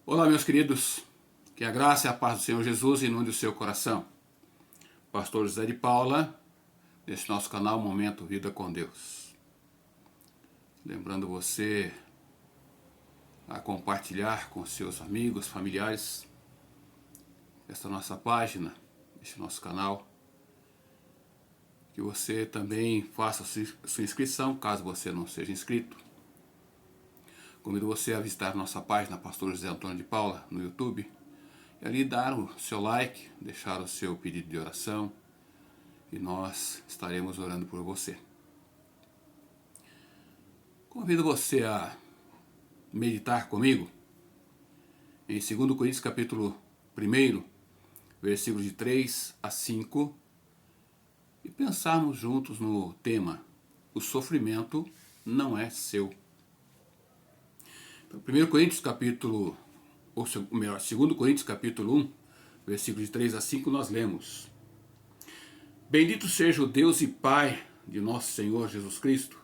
Olá, meus queridos, que a graça e a paz do Senhor Jesus inunde o seu coração. Pastor José de Paula, neste nosso canal Momento Vida com Deus. Lembrando você a compartilhar com seus amigos, familiares, esta nossa página, este nosso canal. Que você também faça sua inscrição, caso você não seja inscrito. Convido você a visitar nossa página Pastor José Antônio de Paula no YouTube e ali dar o seu like, deixar o seu pedido de oração e nós estaremos orando por você. Convido você a meditar comigo em 2 Coríntios capítulo 1, versículos de 3 a 5 e pensarmos juntos no tema: o sofrimento não é seu. 1 Coríntios capítulo, ou melhor, 2 Coríntios capítulo 1, versículos de 3 a 5, nós lemos: Bendito seja o Deus e Pai de nosso Senhor Jesus Cristo,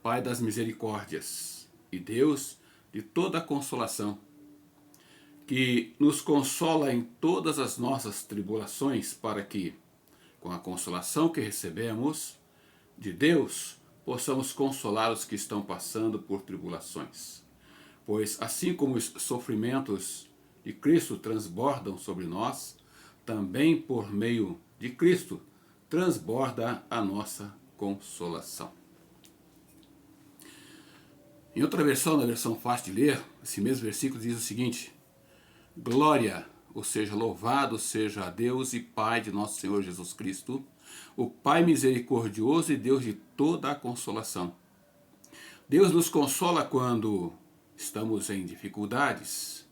Pai das misericórdias e Deus de toda a consolação, que nos consola em todas as nossas tribulações, para que, com a consolação que recebemos de Deus, possamos consolar os que estão passando por tribulações. Pois assim como os sofrimentos de Cristo transbordam sobre nós, também por meio de Cristo transborda a nossa consolação. Em outra versão, na versão fácil de ler, esse mesmo versículo diz o seguinte: Glória, ou seja, louvado seja a Deus e Pai de nosso Senhor Jesus Cristo, o Pai misericordioso e Deus de toda a consolação. Deus nos consola quando estamos em dificuldades,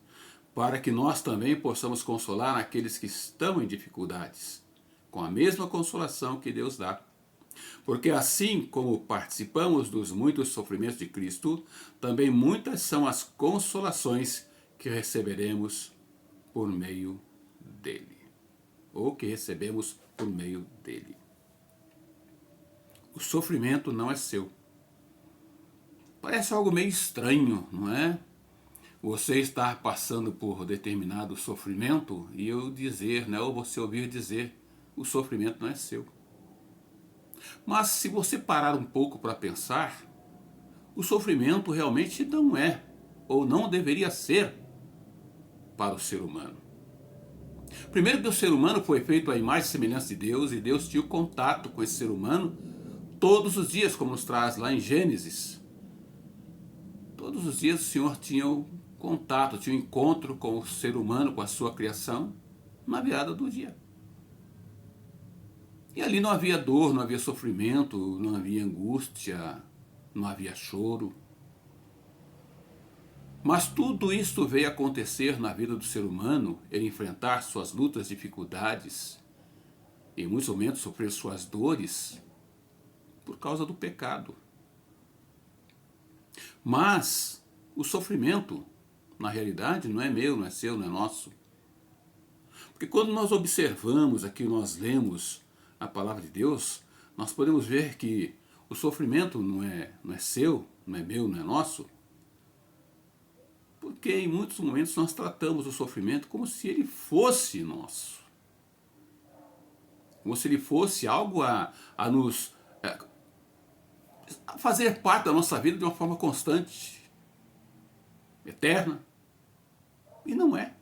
para que nós também possamos consolar aqueles que estão em dificuldades, com a mesma consolação que Deus dá. Porque assim como participamos dos muitos sofrimentos de Cristo, também muitas são as consolações que receberemos por meio dele, ou que recebemos por meio dele. O sofrimento não é seu. Parece algo meio estranho, não é? Você estar passando por determinado sofrimento e eu dizer, né, ou você ouvir dizer, o sofrimento não é seu. Mas se você parar um pouco para pensar, o sofrimento realmente não é, ou não deveria ser, para o ser humano. Primeiro que o ser humano foi feito à imagem e semelhança de Deus, e Deus tinha contato com esse ser humano todos os dias, como nos traz lá em Gênesis. Todos os dias o Senhor tinha o contato, tinha o encontro com o ser humano, com a sua criação, na virada do dia. E ali não havia dor, não havia sofrimento, não havia angústia, não havia choro. Mas tudo isso veio acontecer na vida do ser humano, ele enfrentar suas lutas, dificuldades, em muitos momentos sofrer suas dores, por causa do pecado. Mas o sofrimento, na realidade, não é meu, não é seu, não é nosso. Porque quando nós observamos aqui, nós lemos a palavra de Deus, nós podemos ver que o sofrimento não é seu, não é meu, não é nosso. Porque em muitos momentos nós tratamos o sofrimento como se ele fosse nosso. Como se ele fosse algo a nos a fazer parte da nossa vida de uma forma constante, eterna. E não é.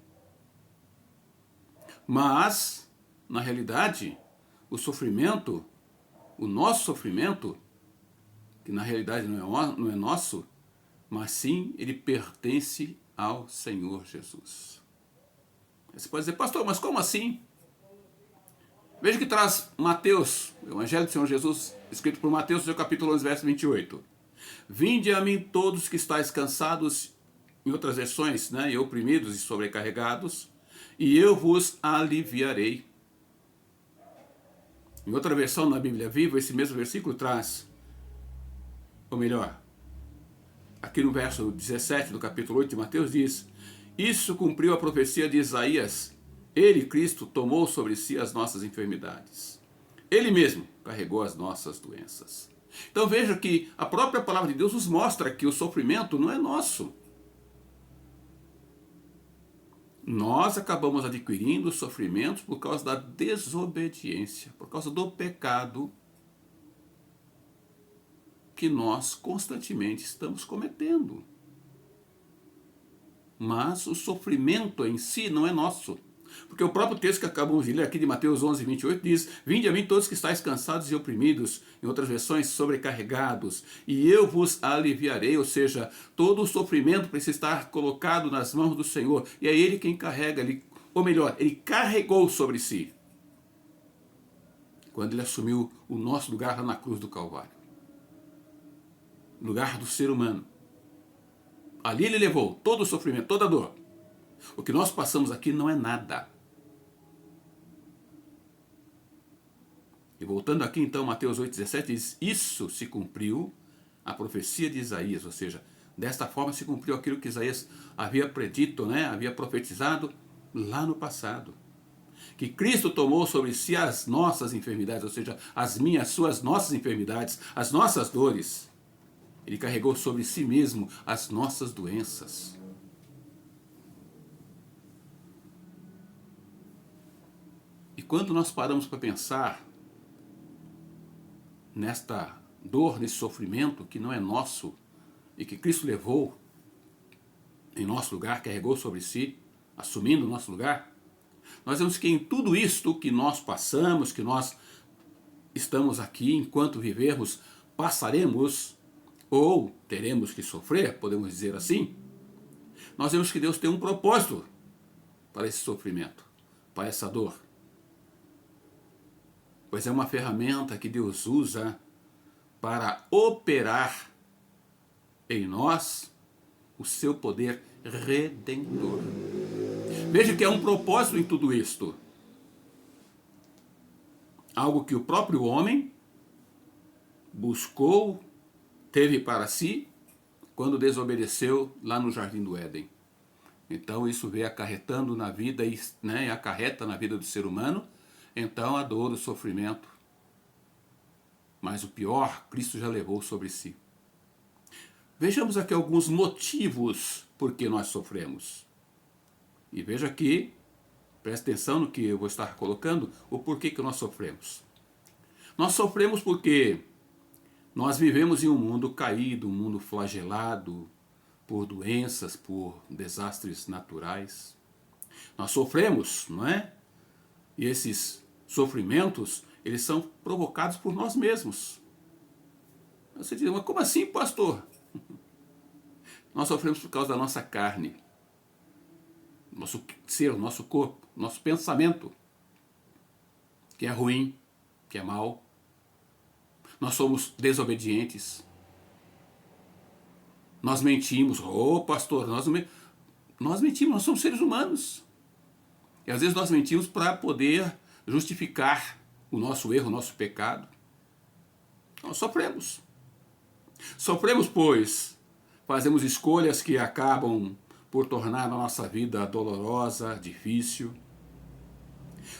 Mas, na realidade, o sofrimento, o nosso sofrimento, que na realidade não é nosso, mas sim ele pertence ao Senhor Jesus. Você pode dizer, pastor, mas como assim? Veja que traz Mateus, o Evangelho do Senhor Jesus, escrito por Mateus, seu capítulo 11, verso 28. Vinde a mim todos que estáis cansados, em outras versões, né, e oprimidos e sobrecarregados, e eu vos aliviarei. Em outra versão, na Bíblia Viva, esse mesmo versículo traz, ou melhor, aqui no verso 17 do capítulo 8 de Mateus diz: Isso cumpriu a profecia de Isaías. Ele, Cristo, tomou sobre si as nossas enfermidades. Ele mesmo carregou as nossas doenças. Então veja que a própria palavra de Deus nos mostra que o sofrimento não é nosso. nós acabamos adquirindo sofrimentos por causa da desobediência, por causa do pecado que nós constantemente estamos cometendo. Mas o sofrimento em si não é nosso. Porque o próprio texto que acabamos de ler aqui de Mateus 11, 28 diz: vinde a mim todos que estáis cansados e oprimidos, em outras versões, sobrecarregados, e eu vos aliviarei. Ou seja, todo o sofrimento precisa estar colocado nas mãos do Senhor, e é Ele quem carrega, ou melhor, Ele carregou sobre si, quando Ele assumiu o nosso lugar lá na cruz do Calvário, lugar do ser humano. Ali Ele levou todo o sofrimento, toda a dor. O que nós passamos aqui não é nada. E voltando aqui então, Mateus 8,17 diz: isso se cumpriu a profecia de Isaías, ou seja, desta forma se cumpriu aquilo que Isaías havia predito, havia profetizado lá no passado. Que Cristo tomou sobre si as nossas enfermidades, ou seja, as minhas, suas, nossas enfermidades, as nossas dores. Ele carregou sobre si mesmo as nossas doenças. E quando nós paramos para pensar nesta dor, nesse sofrimento que não é nosso e que Cristo levou em nosso lugar, carregou sobre si, assumindo o nosso lugar, nós vemos que em tudo isto que nós passamos, que nós estamos aqui, enquanto vivermos, passaremos ou teremos que sofrer, podemos dizer assim, nós vemos que Deus tem um propósito para esse sofrimento, para essa dor. Pois é uma ferramenta que Deus usa para operar em nós o seu poder redentor. Veja que há um propósito em tudo isto. Algo que o próprio homem buscou, teve para si, quando desobedeceu lá no Jardim do Éden. Então isso veio acarretando na vida, acarreta na vida do ser humano, então a dor, o sofrimento. Mas o pior, Cristo já levou sobre si. Vejamos aqui alguns motivos por que nós sofremos. E veja aqui, preste atenção no que eu vou estar colocando, o porquê que nós sofremos. Nós sofremos porque nós vivemos em um mundo caído, um mundo flagelado por doenças, por desastres naturais. Nós sofremos, não é? E esses sofrimentos, eles são provocados por nós mesmos. Você diz, mas como assim, pastor? Nós sofremos por causa da nossa carne, nosso ser, nosso corpo, nosso pensamento, que é ruim, que é mau. Nós somos desobedientes. Nós mentimos. Pastor, nós mentimos, nós somos seres humanos. E às vezes nós mentimos para poder justificar o nosso erro, o nosso pecado. Nós sofremos. Sofremos, pois fazemos escolhas que acabam por tornar a nossa vida dolorosa, difícil.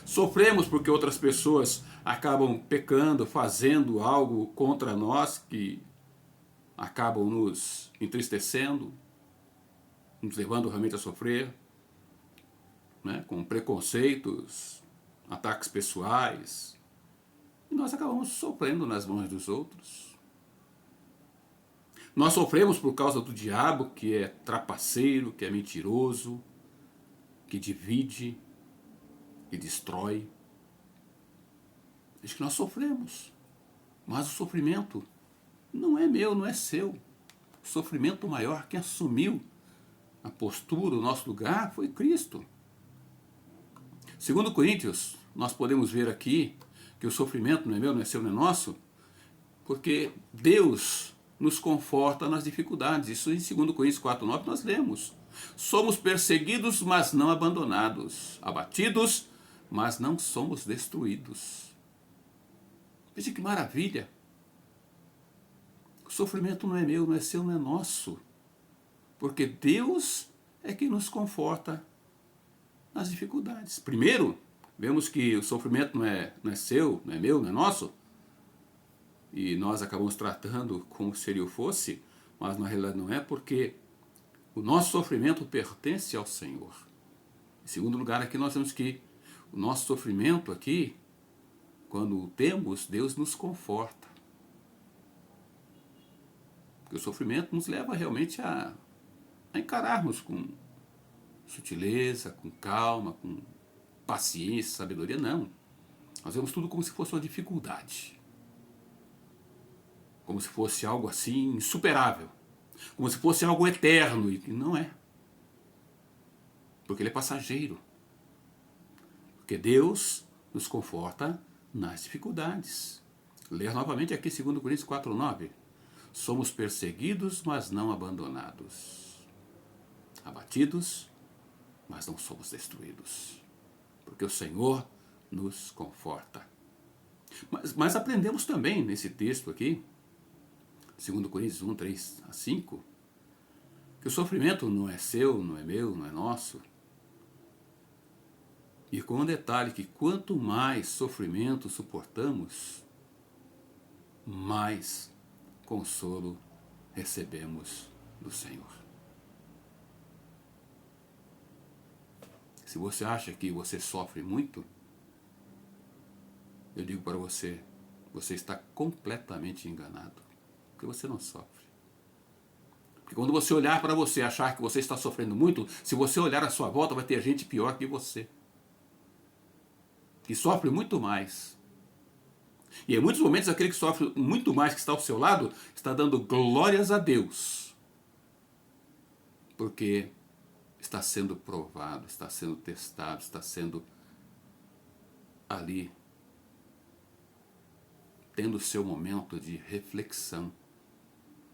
Sofremos porque outras pessoas acabam pecando, fazendo algo contra nós que acabam nos entristecendo, nos levando realmente a sofrer, com preconceitos, ataques pessoais. E nós acabamos sofrendo nas mãos dos outros. Nós sofremos por causa do diabo, que é trapaceiro, que é mentiroso, que divide e destrói. Diz que nós sofremos, mas o sofrimento não é meu, não é seu. O sofrimento maior, quem assumiu a postura, o nosso lugar, foi Cristo. Segundo Coríntios, nós podemos ver aqui que o sofrimento não é meu, não é seu, não é nosso, porque Deus nos conforta nas dificuldades. Isso em 2 Coríntios 4,9 nós lemos. Somos perseguidos, mas não abandonados. Abatidos, mas não somos destruídos. Veja que maravilha. O sofrimento não é meu, não é seu, não é nosso. Porque Deus é quem nos conforta nas dificuldades. Primeiro, vemos que o sofrimento não é seu, não é meu, não é nosso. E nós acabamos tratando como se ele o fosse, mas na realidade não é, porque o nosso sofrimento pertence ao Senhor. segundo lugar, aqui nós temos que o nosso sofrimento aqui, quando o temos, Deus nos conforta. Porque o sofrimento nos leva realmente a encararmos com sutileza, com calma, com paciência, sabedoria. Não. Nós vemos tudo como se fosse uma dificuldade. Como se fosse algo assim insuperável. Como se fosse algo eterno. E não é. Porque ele é passageiro. Porque Deus nos conforta nas dificuldades. Ler novamente aqui 2 Coríntios 4:9. Somos perseguidos, mas não abandonados. Abatidos, mas não somos destruídos. Porque o Senhor nos conforta. Mas aprendemos também nesse texto aqui, 2 Coríntios 1:3-5, que o sofrimento não é seu, não é meu, não é nosso. E com um detalhe que quanto mais sofrimento suportamos, mais consolo recebemos do Senhor. Se você acha que você sofre muito, eu digo para você, você está completamente enganado, porque você não sofre. Porque quando você olhar para você e achar que você está sofrendo muito, se você olhar à sua volta, vai ter gente pior que você, que sofre muito mais. E em muitos momentos aquele que sofre muito mais, que está ao seu lado, está dando glórias a Deus. Porque está sendo provado, está sendo testado, está sendo ali, tendo o seu momento de reflexão.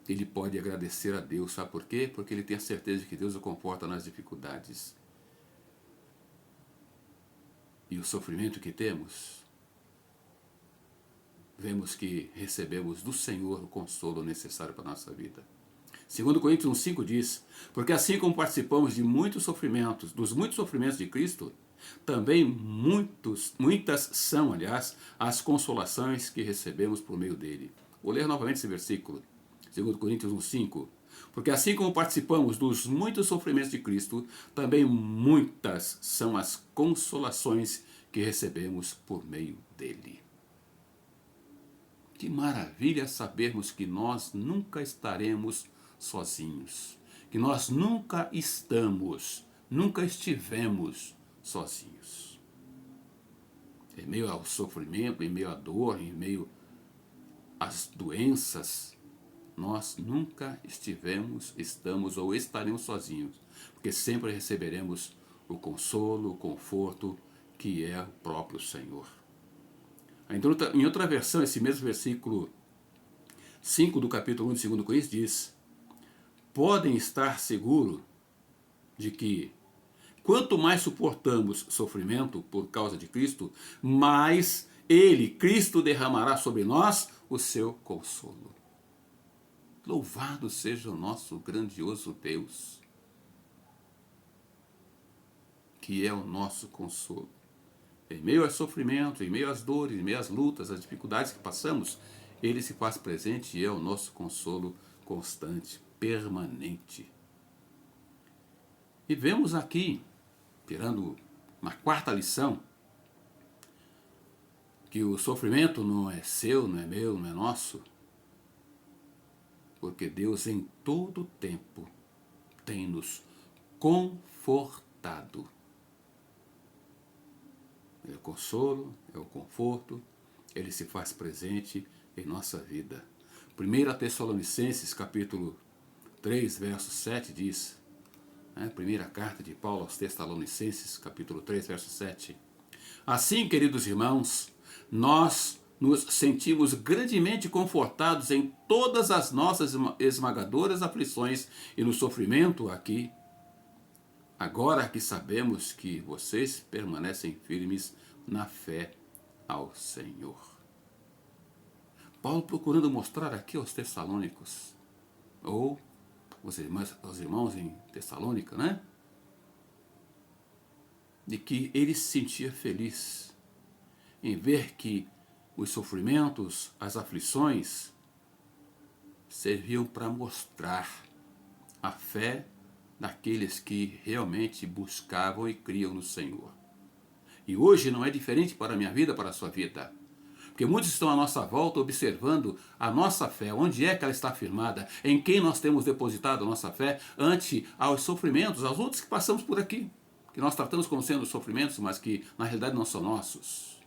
Ele pode agradecer a Deus, sabe por quê? Porque ele tem a certeza de que Deus o conforta nas dificuldades. E o sofrimento que temos, vemos que recebemos do Senhor o consolo necessário para a nossa vida. 2 Coríntios 1:5 diz, porque assim como participamos de muitos sofrimentos, dos muitos sofrimentos de Cristo, também muitas são, aliás, as consolações que recebemos por meio dele. Vou ler novamente esse versículo, 2 Coríntios 1:5. Porque assim como participamos dos muitos sofrimentos de Cristo, também muitas são as consolações que recebemos por meio dele. Que maravilha sabermos que nós nunca estaremos sozinhos. Que nós nunca estivemos sozinhos. Em meio ao sofrimento, em meio à dor, em meio às doenças, nós nunca estamos ou estaremos sozinhos. Porque sempre receberemos o consolo, o conforto que é o próprio Senhor. Em outra versão, esse mesmo versículo 5 do capítulo 1 de 2 Coríntios diz, podem estar seguros de que quanto mais suportamos sofrimento por causa de Cristo, mais Ele, Cristo, derramará sobre nós o seu consolo. Louvado seja o nosso grandioso Deus, que é o nosso consolo. Em meio ao sofrimento, em meio às dores, em meio às lutas, às dificuldades que passamos, Ele se faz presente e é o nosso consolo constante, permanente. E vemos aqui, tirando uma quarta lição, que o sofrimento não é seu, não é meu, não é nosso, porque Deus em todo tempo tem nos confortado. É o consolo, é o conforto, ele se faz presente em nossa vida. 1 Tessalonicenses capítulo 3, verso 7 diz, primeira carta de Paulo aos Tessalonicenses, capítulo 3, verso 7. Assim, queridos irmãos, nós nos sentimos grandemente confortados em todas as nossas esmagadoras aflições e no sofrimento aqui, agora que sabemos que vocês permanecem firmes na fé ao Senhor. Paulo procurando mostrar aqui aos Tessalônicos, ou os irmãos em Tessalônica, de que ele se sentia feliz em ver que os sofrimentos, as aflições, serviam para mostrar a fé daqueles que realmente buscavam e criam no Senhor. E hoje não é diferente para a minha vida, para a sua vida. Porque muitos estão à nossa volta observando a nossa fé, onde é que ela está firmada, em quem nós temos depositado a nossa fé ante aos sofrimentos, aos outros que passamos por aqui, que nós tratamos como sendo sofrimentos, mas que na realidade não são nossos.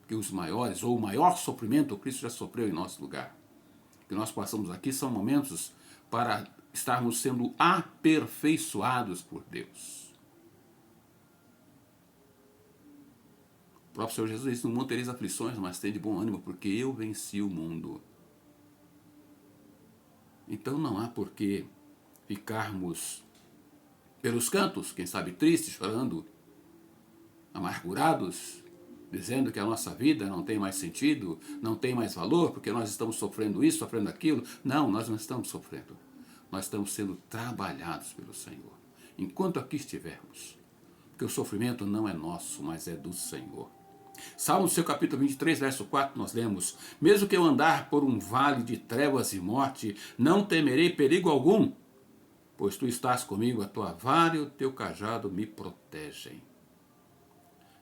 Que os maiores, ou o maior sofrimento, Cristo já sofreu em nosso lugar. O que nós passamos aqui são momentos para estarmos sendo aperfeiçoados por Deus. O próprio Senhor Jesus disse: no mundo tereis aflições, mas tende bom ânimo, porque eu venci o mundo. Então não há por que ficarmos pelos cantos, quem sabe tristes, chorando, amargurados, dizendo que a nossa vida não tem mais sentido, não tem mais valor, porque nós estamos sofrendo isso, sofrendo aquilo. Não, nós não estamos sofrendo. Nós estamos sendo trabalhados pelo Senhor, enquanto aqui estivermos. Porque o sofrimento não é nosso, mas é do Senhor. Salmo seu capítulo 23, verso 4, nós lemos: mesmo que eu andar por um vale de trevas e morte, não temerei perigo algum, pois tu estás comigo, a tua vara e o teu cajado me protegem.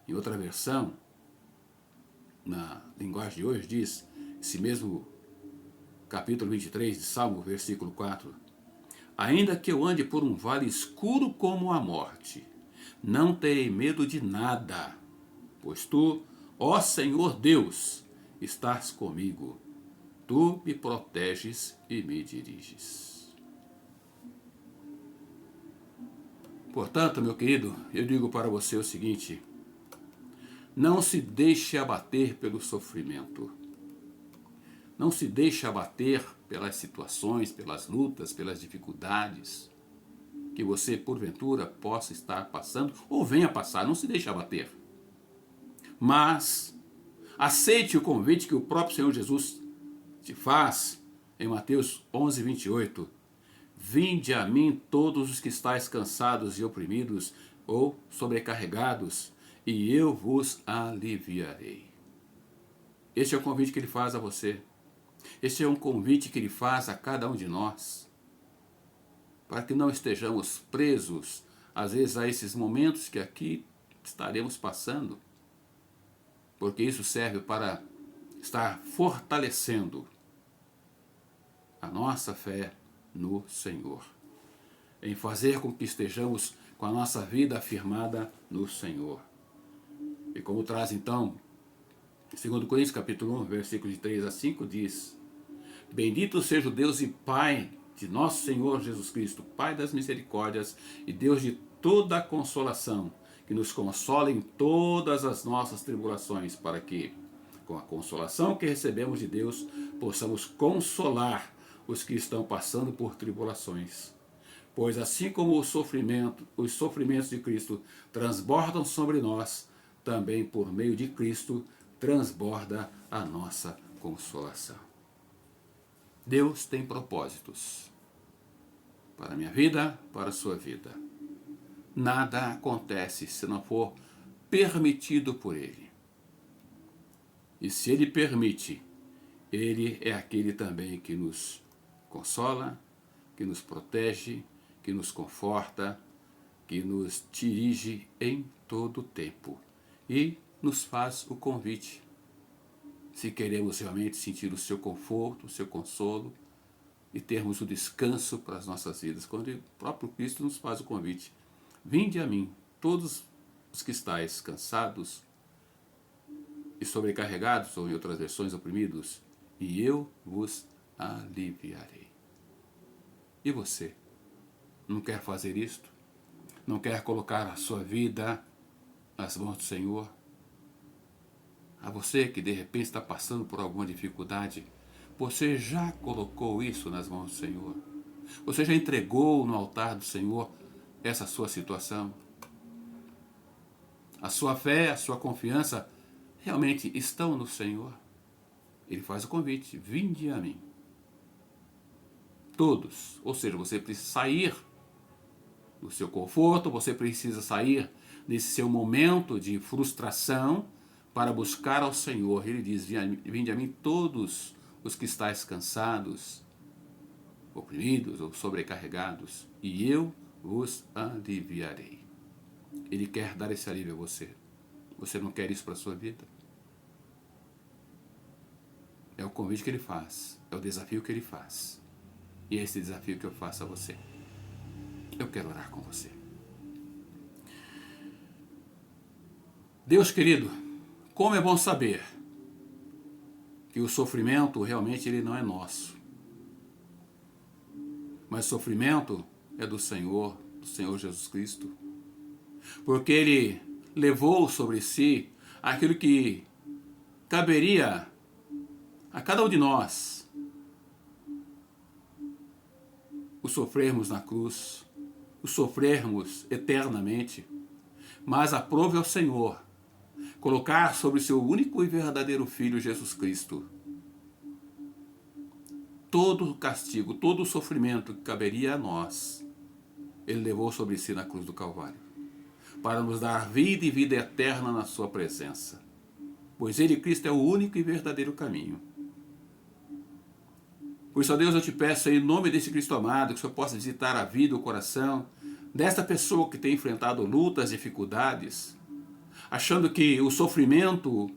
Em outra versão, na linguagem de hoje, diz, esse mesmo capítulo 23 de Salmo, versículo 4, ainda que eu ande por um vale escuro como a morte, não terei medo de nada, pois tu, ó Senhor Deus, estás comigo. Tu me proteges e me diriges. Portanto, meu querido, eu digo para você o seguinte: não se deixe abater pelo sofrimento. Não se deixe abater pelas situações, pelas lutas, pelas dificuldades que você, porventura, possa estar passando ou venha passar. Não se deixe abater. Mas aceite o convite que o próprio Senhor Jesus te faz em Mateus 11, 28. Vinde a mim todos os que estáis cansados e oprimidos ou sobrecarregados, e eu vos aliviarei. Este é o convite que ele faz a você. Este é um convite que ele faz a cada um de nós, para que não estejamos presos, às vezes, a esses momentos que aqui estaremos passando, porque isso serve para estar fortalecendo a nossa fé no Senhor, em fazer com que estejamos com a nossa vida afirmada no Senhor. E como traz então, 2 Coríntios capítulo 1, versículos de 3 a 5, diz: bendito seja o Deus e Pai de nosso Senhor Jesus Cristo, Pai das misericórdias e Deus de toda a consolação, que nos consola em todas as nossas tribulações, para que, com a consolação que recebemos de Deus, possamos consolar os que estão passando por tribulações. Pois assim como os sofrimentos de Cristo transbordam sobre nós, também por meio de Cristo transborda a nossa consolação. Deus tem propósitos para a minha vida, para a sua vida. Nada acontece se não for permitido por Ele. E se Ele permite, Ele é aquele também que nos consola, que nos protege, que nos conforta, que nos dirige em todo o tempo. E nos faz o convite. Se queremos realmente sentir o seu conforto, o seu consolo e termos o descanso para as nossas vidas, quando o próprio Cristo nos faz o convite: vinde a mim, todos os que estáis cansados e sobrecarregados, ou em outras versões, oprimidos, e eu vos aliviarei. E você? Não quer fazer isto? Não quer colocar a sua vida nas mãos do Senhor? A você que de repente está passando por alguma dificuldade, você já colocou isso nas mãos do Senhor? Você já entregou no altar do Senhor essa sua situação? A sua fé, a sua confiança realmente estão no Senhor? Ele faz o convite: vinde a mim. Todos, ou seja, você precisa sair do seu conforto, você precisa sair desse seu momento de frustração para buscar ao Senhor. Ele diz: vinde a mim todos os que estáis cansados oprimidos ou sobrecarregados, e eu vos aliviarei. Ele quer dar esse alívio a você. Você não quer isso para a sua vida? É o convite que ele faz, é o desafio que ele faz. E é esse desafio que eu faço a você. Eu quero orar com você. Deus querido, como é bom saber que o sofrimento realmente ele não é nosso. Mas o sofrimento é do Senhor Jesus Cristo. Porque ele levou sobre si aquilo que caberia a cada um de nós, o sofrermos na cruz, o sofrermos eternamente, mas aprove ao Senhor colocar sobre seu único e verdadeiro Filho Jesus Cristo todo o castigo, todo o sofrimento que caberia a nós, ele levou sobre si na cruz do Calvário, para nos dar vida e vida eterna na sua presença, pois ele, Cristo, é o único e verdadeiro caminho. Por isso, ó Deus, eu te peço em nome desse Cristo amado, que o Senhor possa visitar a vida e o coração desta pessoa que tem enfrentado lutas, dificuldades, achando que o sofrimento,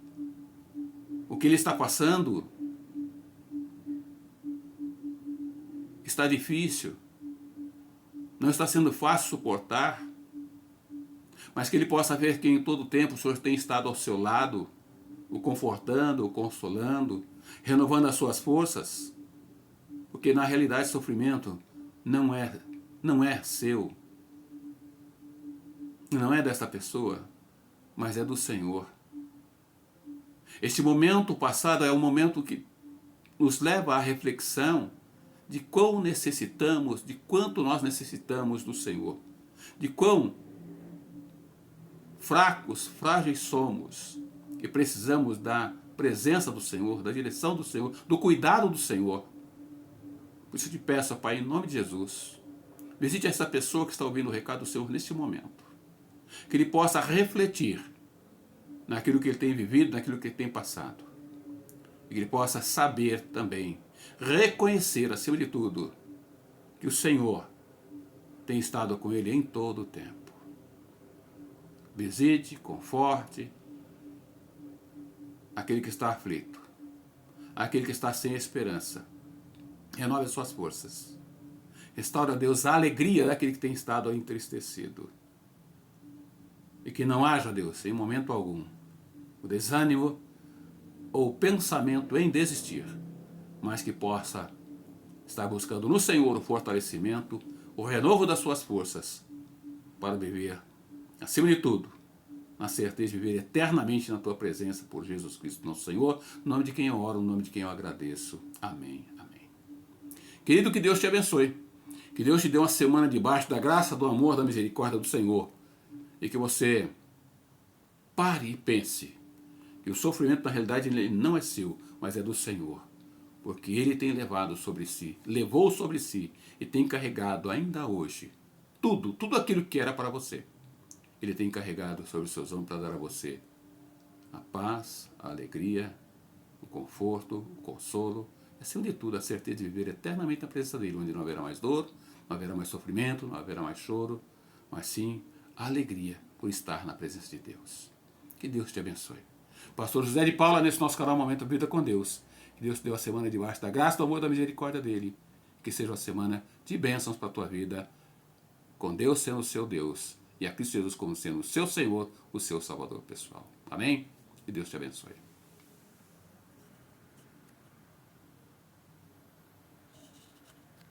o que ele está passando, está difícil, não está sendo fácil suportar, mas que ele possa ver que em todo tempo o Senhor tem estado ao seu lado, o confortando, o consolando, renovando as suas forças, porque na realidade o sofrimento não é seu, não é dessa pessoa, mas é do Senhor. Este momento passado é um momento que nos leva à reflexão de quão necessitamos, de quanto nós necessitamos do Senhor, de quão fracos, frágeis somos, e precisamos da presença do Senhor, da direção do Senhor, do cuidado do Senhor. Por isso eu te peço, Pai, em nome de Jesus, visite essa pessoa que está ouvindo o recado do Senhor neste momento, que ele possa refletir naquilo que ele tem vivido, naquilo que ele tem passado, e que ele possa saber também, reconhecer, acima de tudo, que o Senhor tem estado com ele em todo o tempo. Visite, conforte aquele que está aflito, aquele que está sem esperança. Renove as suas forças. Restaura, Deus, a alegria daquele que tem estado entristecido. E que não haja, Deus, em momento algum, o desânimo ou o pensamento em desistir, mas que possa estar buscando no Senhor o fortalecimento, o renovo das suas forças, para viver, acima de tudo, na certeza de viver eternamente na tua presença por Jesus Cristo, nosso Senhor, no nome de quem eu oro, no nome de quem eu agradeço. Amém, amém. Querido, que Deus te abençoe, que Deus te dê uma semana debaixo da graça, do amor, da misericórdia do Senhor, e que você pare e pense que o sofrimento na realidade ele não é seu, mas é do Senhor, porque ele tem levado sobre si, levou sobre si e tem carregado ainda hoje tudo aquilo que era para você. Ele tem carregado sobre os seus ombros para dar a você a paz, a alegria, o conforto, o consolo, e acima de tudo a certeza de viver eternamente na presença dele, onde não haverá mais dor, não haverá mais sofrimento, não haverá mais choro, mas sim a alegria por estar na presença de Deus. Que Deus te abençoe. Pastor José de Paula, nesse nosso canal Momento Vida com Deus. Que Deus te dê uma semana debaixo da graça, do amor e da misericórdia dele. Que seja uma semana de bênçãos para a tua vida, com Deus sendo o seu Deus e a Cristo Jesus como sendo o seu Senhor, o seu Salvador pessoal. Amém? Que Deus te abençoe.